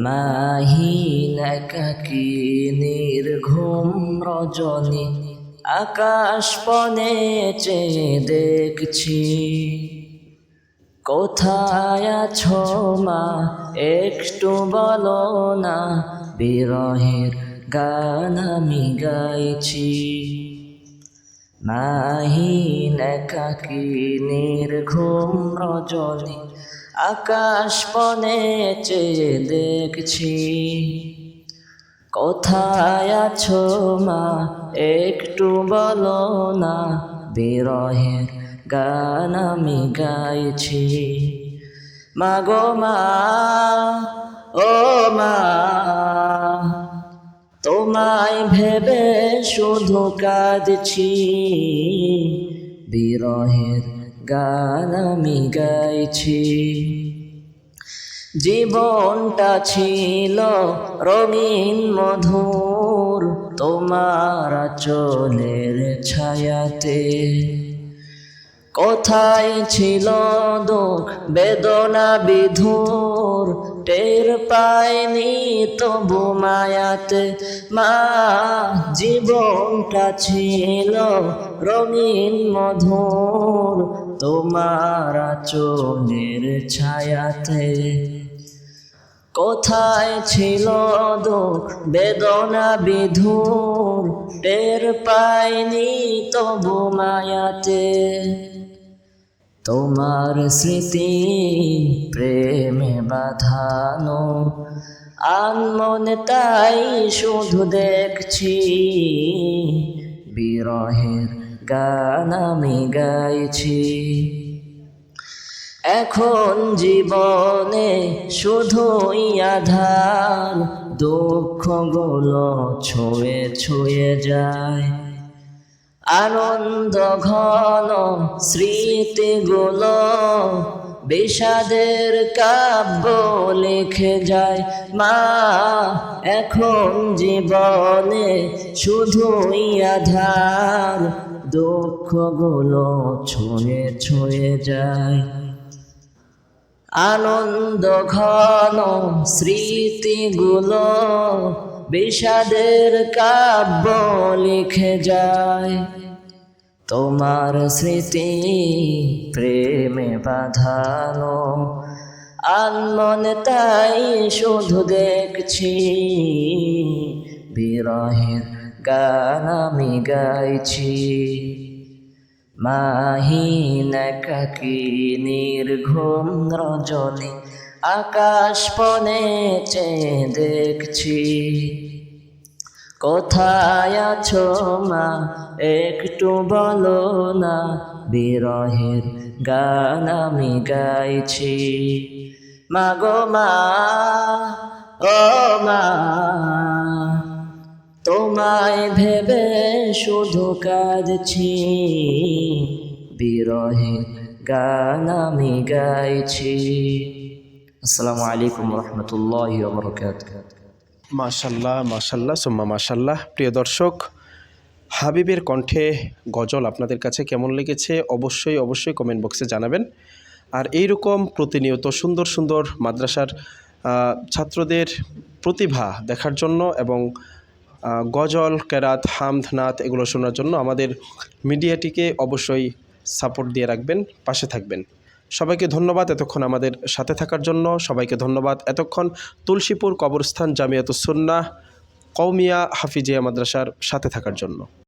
মাহিন একাকী নির্ঘুম রজনী, আকাশ পনে চেয়ে দেখছি। কোথায় আছো মা, একটু বলো না, বিরহের গান আমি গাইছি। মাহিন একাকী নির্ঘুম রজনী, আকাশ পনে চেয়ে দেখছি। কোথায় আছো মা, একটু বলো না, বিরহের গান আমি গাইছি। মাগো মা, ও মা, তোমায় ভেবে শুধু কাঁদছি। বিরহের গান আমি গাইছি। জীবনটা ছিল রঙিন মধুর, তোমার আঁচলের ছায়াতে। কোথায় ছিল দুঃখ বেদনা বিধুর, টের পাইনি তবু মায়াতে। মা, জীবনটা ছিল রঙিন মধুর, তোমার আঁচলের ছায়াতে। কোথায় ছিল দুঃখ বেদনা বিধুর, টের পাইনি তবু মায়াতে। তোমার স্মৃতি প্রেমে বাঁধানো, আনমনে তাই শুধু দেখছি। বিরহের গান আমি গাইছি। এখন জীবনে শুধুই আধার, দুঃখগুলো ছুঁয়ে ছুঁয়ে যায়। আনন্দ ঘন স্মৃতিগুলো বিষাদের কাব্য লিখে যায়। মা, এখন জীবনে শুধুই আধার, দুঃখগুলো ছুঁয়ে ছুঁয়ে যায়। আনন্দ ঘন স্মৃতিগুলো বিষাদের কাব্য লিখে যায়। তোমার স্মৃতি প্রেমে বাঁধানো, আনমনে তাই শুধু দেখছি। বিরহের গান আমি গাইছি। মাহিন একাকী নির্ঘুম রজনী, আকাশ পনে চেয়ে দেখছি। কোথায় আছো মা, একটু বলো না, বিরহের গান আমি গাইছি। মাগো মা, ও মা, তোমায় ভেবে শুধু কাঁদছি। বিরহের গান আমি গাইছি। আসসালামু আলাইকুম রহমতুল্লাহি ওয়া বারাকাতুহু। মাশাল্লাহ, মাশাল্লাহ, সুম্মা মাশাল্লাহ। প্রিয় দর্শক, হাবিবের কণ্ঠে গজল আপনাদের কাছে কেমন লেগেছে অবশ্যই অবশ্যই কমেন্ট বক্সে জানাবেন। আর এইরকম প্রতিনিয়ত সুন্দর সুন্দর মাদ্রাসার ছাত্রদের প্রতিভা দেখার জন্য এবং গজল, কেরাত, হামদ, নাত এগুলো শোনার জন্য আমাদের মিডিয়াটিকে অবশ্যই সাপোর্ট দিয়ে রাখবেন, পাশে থাকবেন। সবাইকে ধন্যবাদ এতক্ষণ আমাদের সাথে থাকার জন্য। সবাইকে ধন্যবাদ এতক্ষণ তুলসীপুর কবরস্থান জামিয়াতুস সুন্নাহ কওমিয়া হাফিজিয়া মাদ্রাসার সাথে থাকার জন্য।